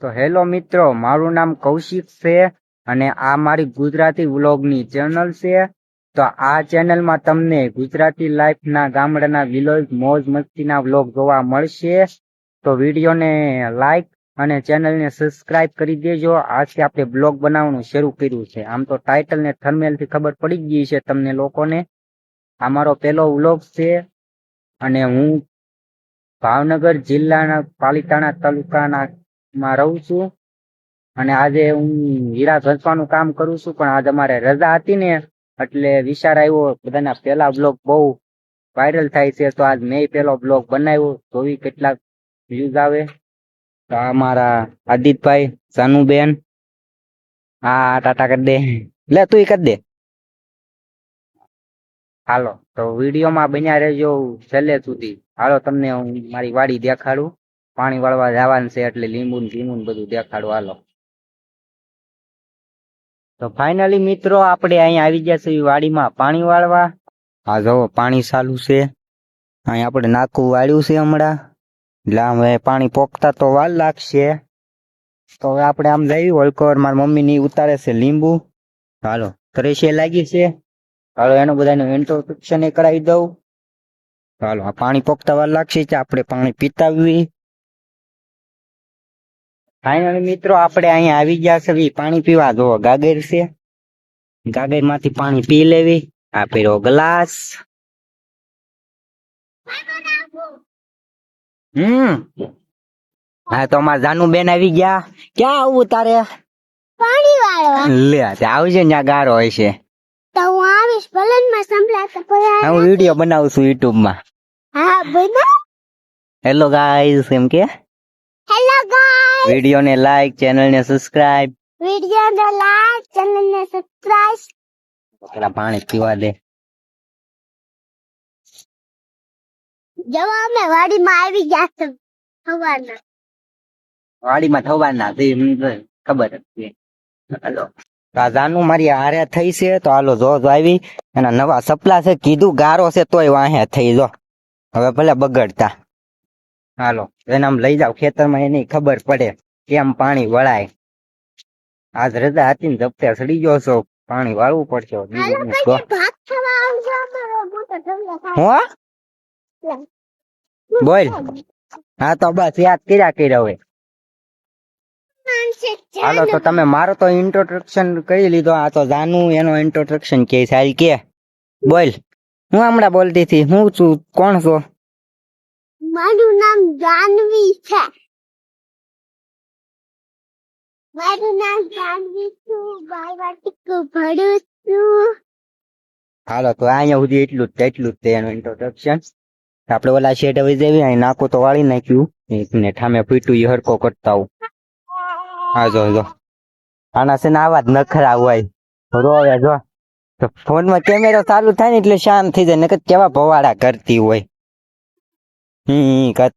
તો હેલો મિત્રો, મારું નામ કૌશિક છે અને આ મારી ગુજરાતી વ્લોગની ચેનલ છે. તો આ ચેનલમાં તમને ગુજરાતી લાઈફના ગામડાના વિલોગ મોજ મસ્તીના વ્લોગ જોવા મળશે. તો વિડીયોને લાઈક અને ચેનલને સબસ્ક્રાઇબ કરી દેજો. આજથી આપણે બ્લોગ બનાવવાનું શરૂ કર્યું છે. આમ તો ટાઇટલ ને થંબનેલથી ખબર પડી ગઈ છે તમને લોકોને. આ મારો પહેલો વ્લોગ છે અને હું ભાવનગર જિલ્લાના પાલિતાણા તાલુકાના માં રહું છું અને આજે હું હીરા ઘસવાનું કામ કરું છું. પણ આજે અમારે રજા હતી ને એટલે વિચાર આવ્યો બધાના પહેલા બ્લોગ બહુ વાયરલ થાય છે તો આજ મેં પહેલો બ્લોગ બનાવ્યો. જોવી કેટલાક વ્યૂઝ આવે. તો આ મારા આદિતભાઈ, સાનુબેન, હા ટાટા કરી દે, લે તું કરી દે. હાલો તો વિડીયોમાં બન્યા રહેજો છેલ્લે સુધી. હાલો તમને હું મારી વાડી દેખાડું. પાણી વાળવા જવાનું છે એટલે લીંબુ ને ભીમું બધું દેખાડું. હાલો તો ફાઇનલી મિત્રો આપણે અહીંયા આવી ગયા છે વાડીમાં પાણી વાળવા. આ જો પાણી ચાલુ છે. અહીં આપણે નાકું વાળ્યું છે હમણાં, એટલે આમ પાણી પોકતા તો વાર લાગશે. તો હવે આપણે આમ જઈ વળકર મારી મમ્મી ની ઉતારે છે લીંબુ. હાલો ત્રેસે લાગી છે. હાલો એનું બધાનું ઇન્ટ્રોડક્શન એ કરાવી દઉં. હાલો આ પાણી પોકતા વાર લાગશે કે આપણે પાણી પીતાવી. ફાઇનલી મિત્રો આપણે અહીંયા આવી ગયા છે પાણી પીવા. જો ગાગર છે, ગાગર માંથી પાણી પી લેવી. આ પીરો ગ્લાસ. હા તો અમારા જાનુ બેન આવી ગયા. ક્યાં આવું તારે? પાણી વાળવા લે આવજે, ત્યાં ગારો હોય છે. તો હું આવીશ. ભલે માં સંભળાતા પડે. હું વિડીયો બનાવું છું યુટ્યુબ માં. હા બના. હેલો ગાઈસ એમ કે. Hello guys. વિડીયો ને લાઈક, ચેનલ ને સબસ્ક્રાઇબ. વિડિયો ને લાઈક, ચેનલ ને સબસ્ક્રાઇબ. પેલા પાણી પીવા દે. જવા અમે વાડીમાં આવી ગયા છે સવારના. વાડીમાં થવાના ખબર હતી. હાલો જાનુ મારી હારે થઈ છે તો હાલો જો આવી. એના નવા સપલા છે, કીધું ગારો છે તોય વાહે થઈ. જો હવે ભલે બગડતા. હાલો એને આમ લઈ જાવ ખેતરમાં, એની ખબર પડે કેમ પાણી વળાય. આજ રજા હતી ને જપ્તે સડી ગયો છો. પાણી વાળવું પડશે. હાલો પછી ભાત ખાવા આવજો. અમારો મોટો ઢગલો હો બોલ. હા તો બસ યાદ કર્યા હવે. હાલો તો તમે મારો તો ઇન્ટ્રોડક્શન કરી લીધો. આ તો જાનુ એનો ઇન્ટ્રોડક્શન કે સારી કે બોલ. હું હમણાં બોલતી હતી. હું છું? કોણ છો? મારું નામ જાનવી છે. મારું નામ જાનવી છું. બાલવાટિકું ભણું છું. હાલો તો અહીંયા સુધી એટલું જ તે એનું ઇન્ટ્રોડક્શન. આપણે ઓલા શેઠ હવે જેવી અહીં નાખું તો વાળી નાખ્યું ને ઠામે ફૂટ્યું એ હરકો કરતા આવું. હા જો આના છે ને આવા જ નખરા હોય. રોવે જો તો ફોનમાં કેમેરો ચાલુ થાય ને એટલે શાંત થઈ જાય. નકર કેવા ભવાડા કરતી હોય. કર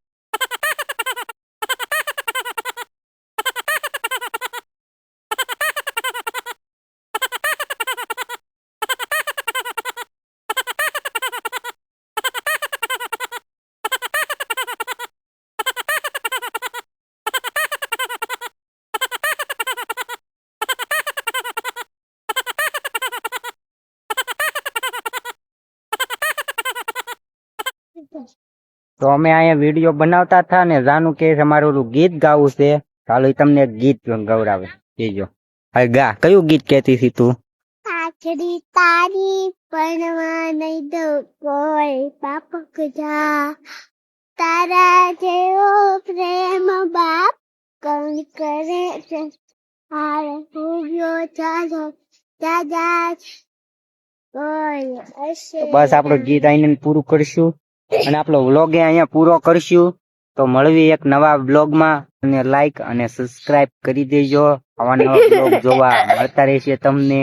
તો અમે અહીંયા વિડીયો બનાવતા હતા ને જાનુ કે અમારું ઓલું ગીત ગાવું છે. ચાલો તમને એક ગીત ગવડાવે. કહેજો. હવે ગા. કયું ગીત કહેતી હતી તું? કાકડી તારી પરવા નહીં દો કોઈ પાપક જા. તારા જેવો પ્રેમ બાપ કોણ કરે છે. હારે ઉગ્યો ચાલો દાદા કોઈ હશે. બસ આપણું ગીત આઈને પૂરું કરશું અને આપણો વ્લોગ અહીંયા પૂરો કરશું. તો મળવી એક નવા વ્લોગમાં. અને લાઈક અને સબસ્ક્રાઇબ કરી દેજો. આવા નવા વ્લોગ જોવા મળતા રહેશે તમને.